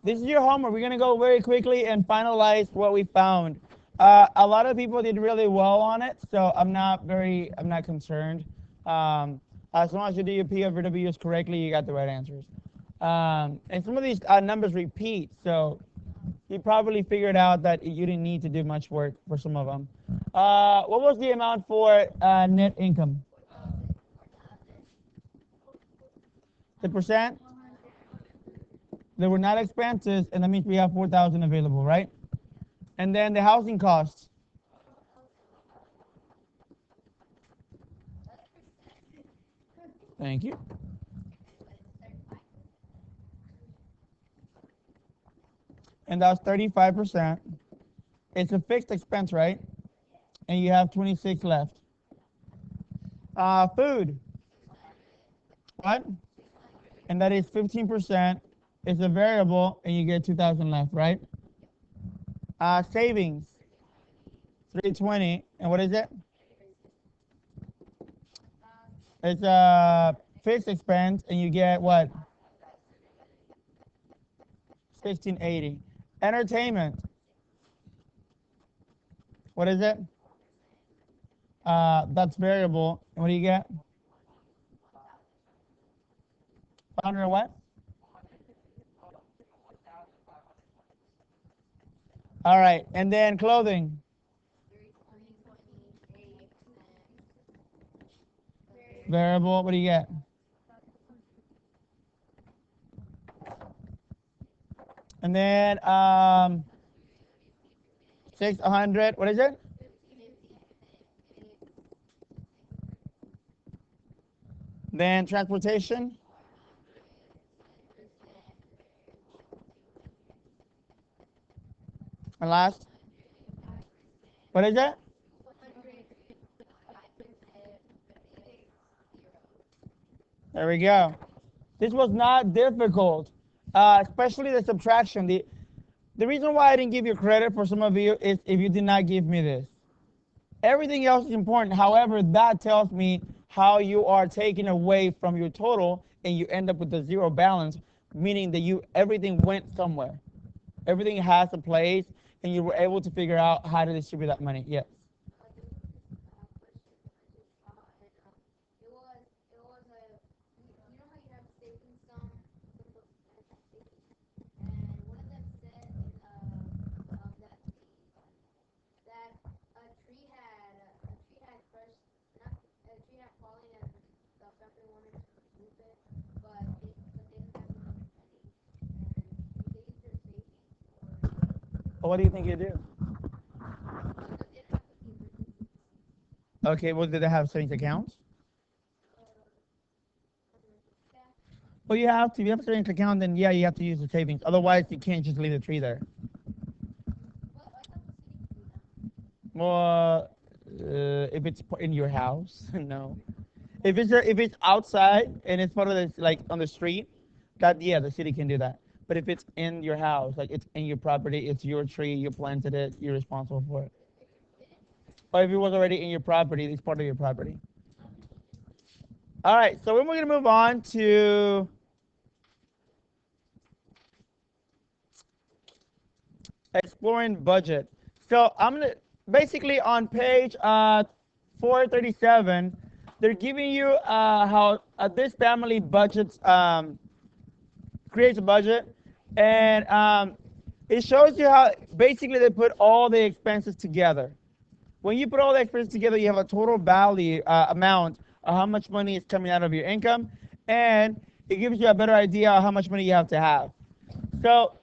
This is your homework. We're gonna go very quickly and finalize what we found. A lot of people did really well on it, so I'm not concerned. As long as you do your P over W's correctly, you got the right answers. And some of these numbers repeat, so you probably figured out that you didn't need to do much work for some of them. What was the amount for net income? The percent? They were not expenses, and that means we have 4,000 available, right? And then the housing costs. Thank you. And that's 35%. It's a fixed expense, right? And you have 26 left. Food. What? And that is 15%. It's a variable, and you get 2,000 left, right? Savings. 320. And what is it? It's a fixed expense, and you get what? 1680. Entertainment. What is it? That's variable. And what do you get? 500 what? All right. And then clothing. Variable. What do you get? And then 600. What is it? Then transportation. And last. What is it? There we go. This was not difficult, especially the subtraction. The reason why I didn't give you credit for some of you is if you did not give me this. Everything else is important. However, that tells me how you are taking away from your total and you end up with a zero balance, meaning that everything went somewhere. Everything has a place and you were able to figure out how to distribute that money. Yes. Well, what do you think you do? Okay, well, did they have savings accounts? Well, you have to. If you have a savings account, then yeah, you have to use the savings. Otherwise, you can't just leave the tree there. Well, if it's in your house, no. If it's outside and it's part of the like on the street, that yeah, the city can do that. But if it's in your house, like it's in your property, it's your tree, you planted it, you're responsible for it. Or if it was already in your property, it's part of your property. All right, so we're going to move on to exploring budget. So I'm going to basically on page 437, they're giving you how this family budgets creates a budget, and it shows you how basically they put all the expenses together. When you put all the expenses together, you have a total value amount of how much money is coming out of your income, and it gives you a better idea of how much money you have to have. So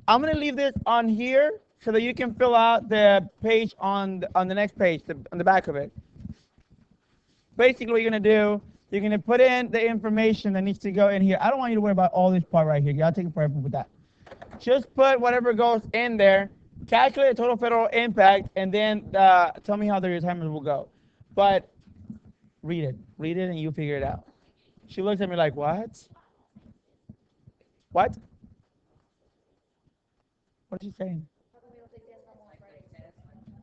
I'm going to leave this on here so that you can fill out the page on the next page, on the back of it. Basically, what you're going to do, you're going to put in the information that needs to go in here. I don't want you to worry about all this part right here. Y'all take it forever with that. Just put whatever goes in there, calculate the total federal impact, and then tell me how the retirement will go. But read it, and you figure it out. She looks at me like, what? What? What is she saying?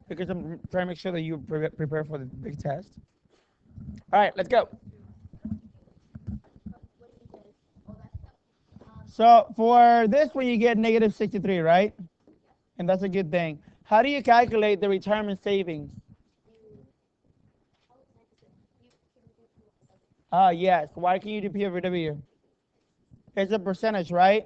Because I'm trying to make sure that you prepare for the big test. All right, let's go. So for this one, you get negative 63, right? And that's a good thing. How do you calculate the retirement savings? Yes. Why can you do P over W? It's a percentage, right?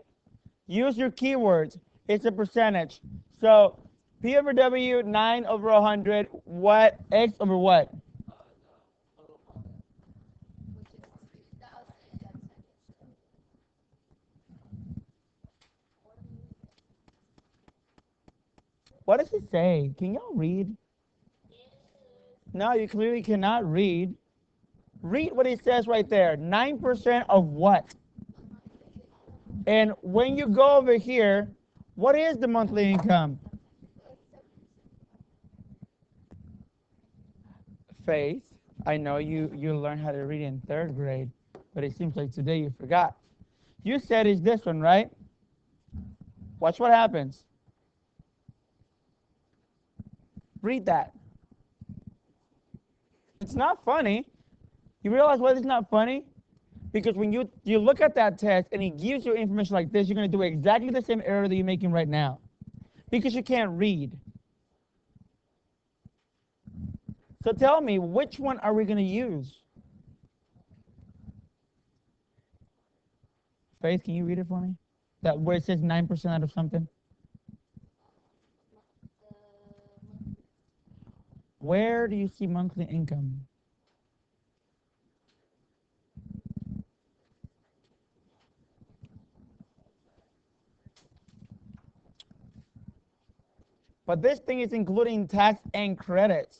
Use your keywords. It's a percentage. So P over W, 9 over 100. What? X over what? What does it say? Can y'all read? No, you clearly cannot read. Read what it says right there. 9% of what? And when you go over here, what is the monthly income? Faith, I know you learned how to read in 3rd grade, but it seems like today you forgot. You said it's this one, right? Watch what happens. Read that. It's not funny. You realize why it's not funny? Because when you look at that test and it gives you information like this, you're going to do exactly the same error that you're making right now. Because you can't read. So tell me, which one are we going to use? Faith, can you read it for me? That where it says 9% out of something? Where do you see monthly income? But this thing is including tax and credits.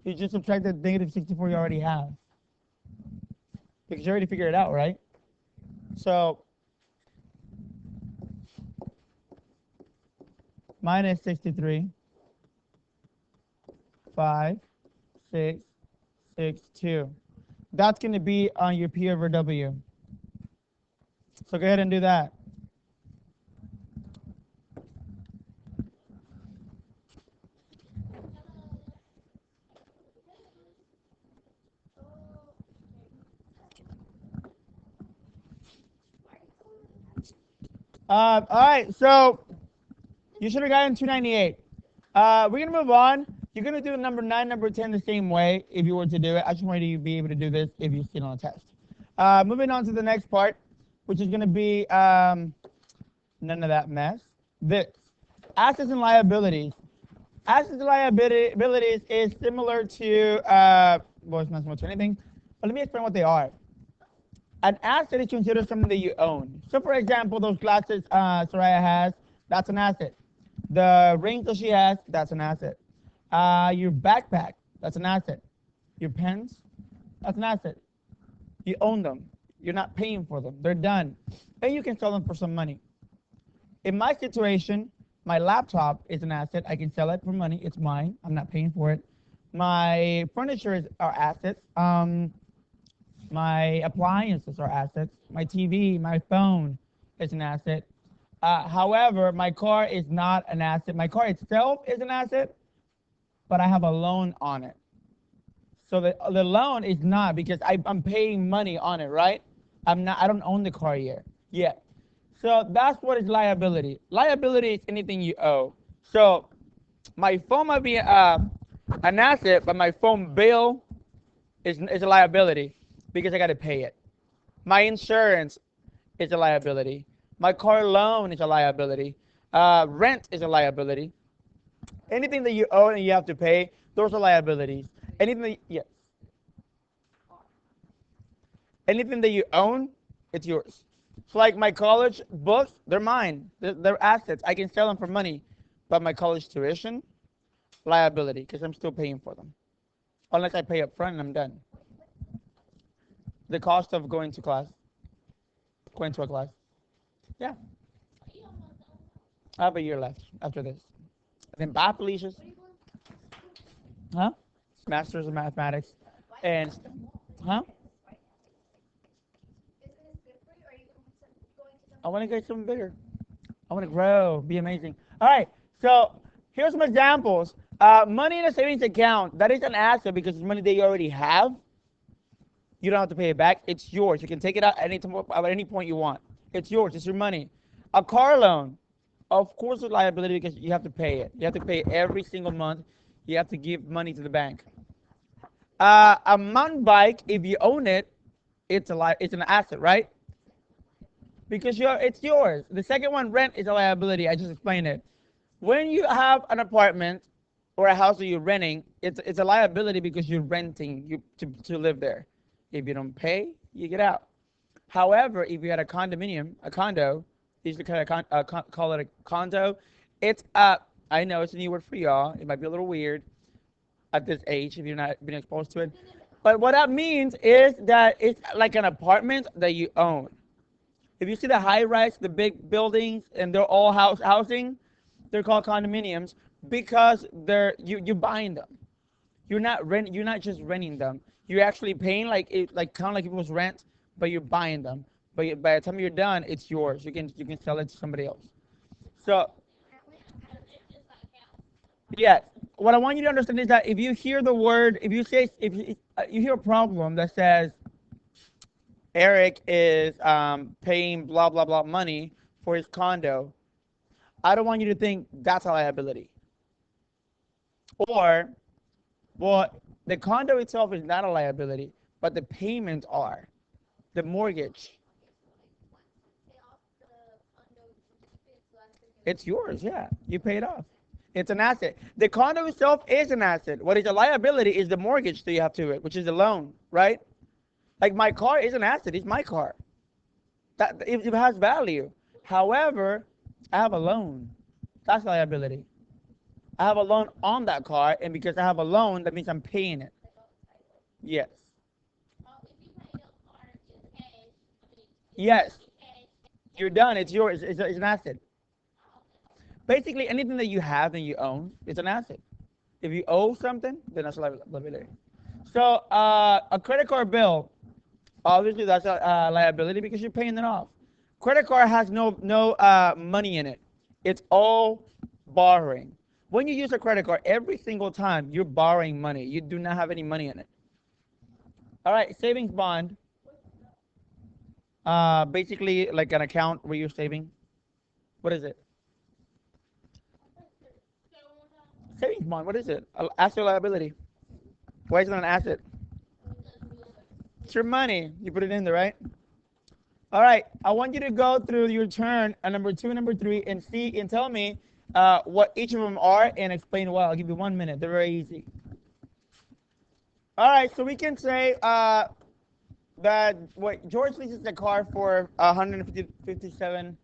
You just subtract the negative 64 you already have. Because you already figured it out, right? So, minus 63, 5, 6, 6, 2. That's going to be on your P over W. So go ahead and do that. All right, so you should have gotten 298. We're going to move on. You're going to do number 9, number 10 the same way if you were to do it. I just wanted you to be able to do this if you see it on the test. Moving on to the next part, which is going to be none of that mess. This, assets and liabilities. Assets and liabilities is similar to, well, it's not similar to anything, but let me explain what they are. An asset is considered something that you own. So, for example, those glasses Soraya has, that's an asset. The rings that she has, that's an asset. Your backpack, that's an asset. Your pens, that's an asset. You own them. You're not paying for them. They're done. And you can sell them for some money. In my situation, my laptop is an asset. I can sell it for money. It's mine. I'm not paying for it. My furniture are assets. My appliances are assets. My TV, my phone is an asset. However, my car is not an asset. My car itself is an asset, but I have a loan on it. So the loan is not because I'm paying money on it, right? I don't own the car yet. So that's what is liability. Liability is anything you owe. So my phone might be an asset, but my phone bill is a liability because I got to pay it. My insurance is a liability. My car loan is a liability. Rent is a liability. Anything that you own and you have to pay, those are liabilities. Yes. Anything that you own, it's yours. So like my college books, they're mine. They're assets. I can sell them for money. But my college tuition, liability, because I'm still paying for them. Unless I pay up front and I'm done. The cost of going to class. Going to a class. Yeah. I have a year left after this. Then bye, Felicia's. Huh? Masters of Mathematics. And, huh? I want to get something bigger. I want to grow, be amazing. All right, so here's some examples. Money in a savings account, that is an asset because it's money that you already have. You don't have to pay it back. It's yours. You can take it out at any point you want. It's yours. It's your money. A car loan, of course, it's liability because you have to pay it. You have to pay it every single month. You have to give money to the bank. A mountain bike, if you own it, it's an asset, right? Because it's yours. The second one, rent, is a liability. I just explained it. When you have an apartment or a house that you're renting, it's a liability because you're renting to live there. If you don't pay, you get out. However, if you had a condominium, a condo, they used to call it a condo. It's I know it's a new word for y'all. It might be a little weird at this age if you're not been exposed to it. But what that means is that it's like an apartment that you own. If you see the high rise, the big buildings, and they're all housing, they're called condominiums because you're buying them. You're not just renting them. You're actually paying like kind of like it was rent, but you're buying them. But by the time you're done, it's yours. You can sell it to somebody else. So yeah, what I want you to understand is that if you hear the word, if you hear a problem that says Eric is paying blah blah blah money for his condo, I don't want you to think that's a liability. Or, well, the condo itself is not a liability, but the payments are. The mortgage, it's yours. Yeah, you pay it off. It's an asset. The condo itself is an asset. What is a liability is the mortgage that you have to it, which is the loan, right? Like my car is an asset. It's my car. That it has value. However, I have a loan. That's liability. I have a loan on that car, and because I have a loan, that means I'm paying it. Yes. Yes. You're done. It's yours. It's an asset. Basically, anything that you have and you own is an asset. If you owe something, then that's a liability. So, a credit card bill, obviously that's a liability because you're paying it off. Credit card has no money in it. It's all borrowing. When you use a credit card, every single time you're borrowing money. You do not have any money in it. All right, savings bond. Basically like an account where you're saving. What is it? Savings bond. What is it? Asset or liability. Why is it an asset? It's your money. You put it in there, right? All right. I want you to go through your turn at number 2 and number 3 and see and tell me what each of them are and explain why. I'll give you 1 minute. They're very easy. All right. So we can say that what George leases the car for 157,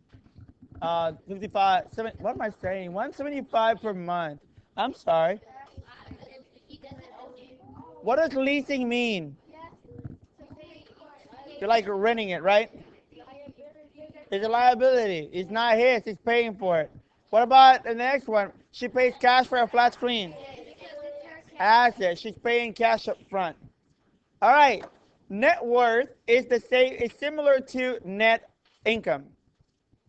55, 7. What am I saying? 175 per month. I'm sorry. What does leasing mean? You're like renting it, right? It's a liability. It's not his. He's paying for it. What about the next one? She pays cash for a flat screen. Asset. She's paying cash up front. All right. Net worth is the same. It's similar to net income.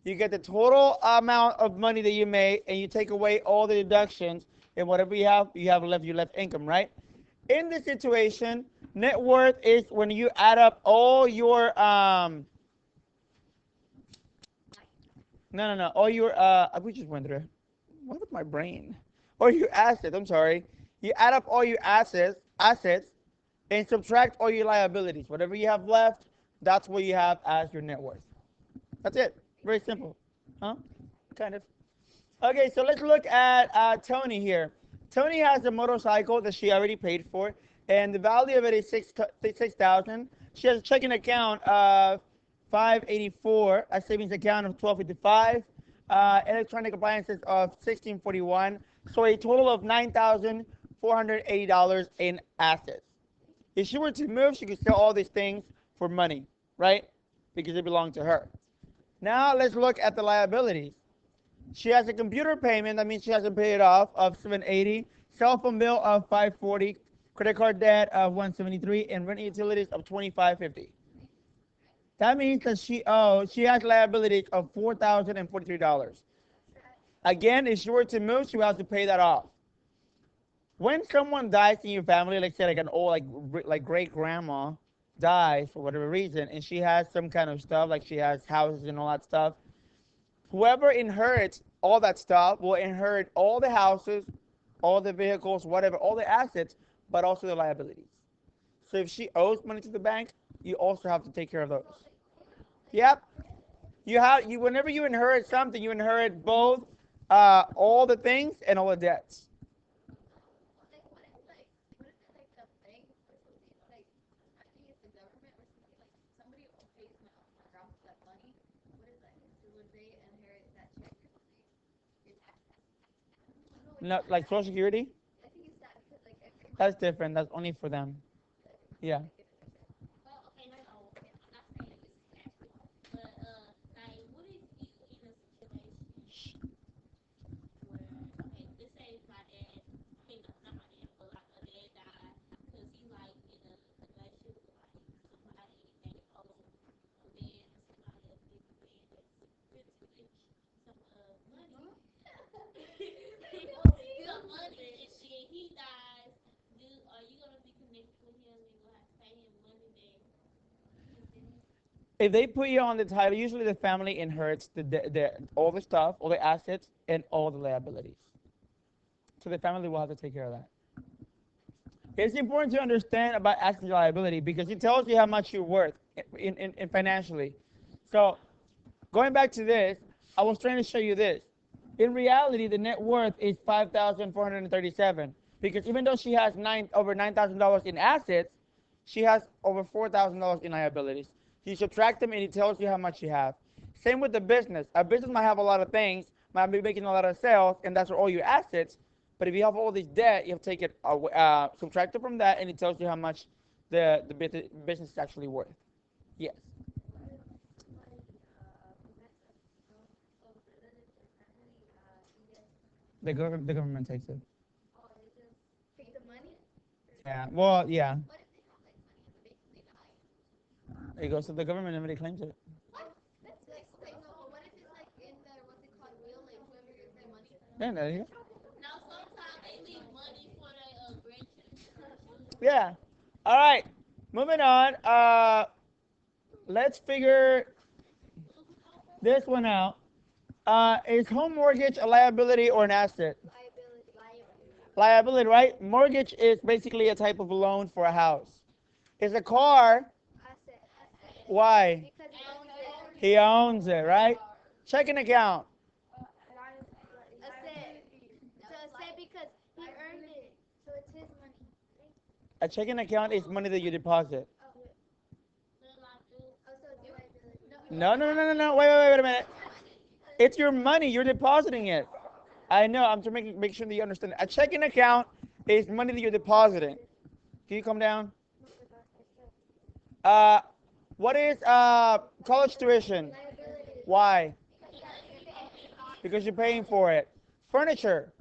You get the total amount of money that you made, and you take away all the deductions, and whatever you have left. You left income, right? In this situation, net worth is when you add up all your all your we just went through. What with my brain? Or your assets. I'm sorry. You add up all your assets, and subtract all your liabilities. Whatever you have left, that's what you have as your net worth. That's it. Very simple, huh? Kind of. Okay, so let's look at Tony here. Tony has a motorcycle that she already paid for, and the value of it is 6,000. She has a checking account of 584, a savings account of 1255, electronic appliances of 1641. So a total of $9,480 in assets. If she were to move, she could sell all these things for money, right? Because they belong to her. Now let's look at the liabilities. She has a computer payment, that means she hasn't paid it off, of 780, cell phone bill of 540, credit card debt of 173, and rent utilities of 2550. That means that she has liabilities of $4,043. Again, if she were to move, she would have to pay that off. When someone dies in your family, like say like an old like great grandma dies for whatever reason, and she has some kind of stuff, like she has houses and all that stuff, whoever inherits all that stuff will inherit all the houses, all the vehicles, whatever, all the assets, but also the liabilities. So if she owes money to the bank, you also have to take care of those. Yep. You whenever you inherit something, you inherit both all the things and all the debts. Not like Social Security. That's different. That's only for them. Yeah. If they put you on the title, usually the family inherits the all the stuff, all the assets, and all the liabilities. So the family will have to take care of that. It's important to understand about asset liability because it tells you how much you're worth in financially. So going back to this, I was trying to show you this. In reality, the net worth is 5,437 because even though she has over $9,000 in assets, she has over $4,000 in liabilities. You subtract them and it tells you how much you have. Same with the business. A business might have a lot of things, might be making a lot of sales, and that's all your assets. But if you have all this debt, you have to take it, subtract it from that, and it tells you how much the business is actually worth. Yes. The government takes it. Yeah. Well, yeah. It goes to the government and nobody claims it. Yeah, there you go. Yeah. All right. Moving on. Let's figure this one out. Is home mortgage a liability or an asset? Liability, right? Mortgage is basically a type of loan for a house. Is a car? Why? He owns it, right? Checking account. A checking account is money that you deposit. No, no, no, no, no, no. Wait a minute. It's your money. You're depositing it. I know. I'm trying to make sure that you understand. A checking account is money that you're depositing. Can you come down? Uh, what is college tuition? Why? Because you're paying for it. Furniture.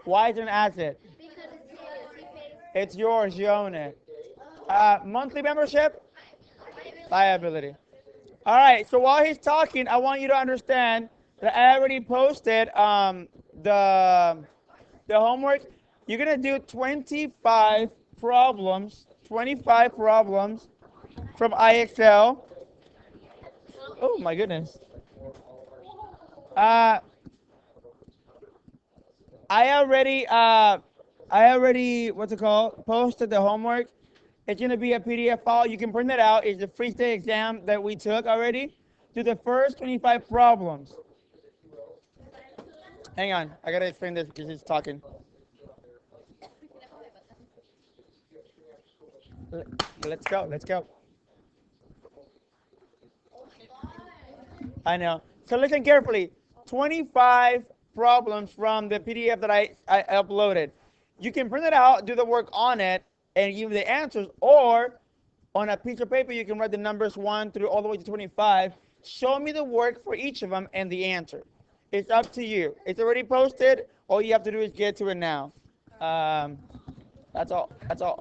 Why is it an asset? It's yours. You own it. Monthly membership? Liability. All right. So while he's talking, I want you to understand that I already posted the the homework. You're gonna do 25 problems. 25 problems from IXL. Oh my goodness. Uh, I already what's it called? Posted the homework. It's gonna be a PDF file. You can print it out. It's the free state exam that we took already. Do the first 25 problems. Hang on, I gotta explain this because he's talking. Let's go. Let's go. I know. So listen carefully. 25 problems from the PDF that I uploaded. You can print it out, do the work on it, and give the answers, or on a piece of paper, you can write the numbers 1 through all the way to 25. Show me the work for each of them and the answer. It's up to you. It's already posted. All you have to do is get to it now. That's all. That's all.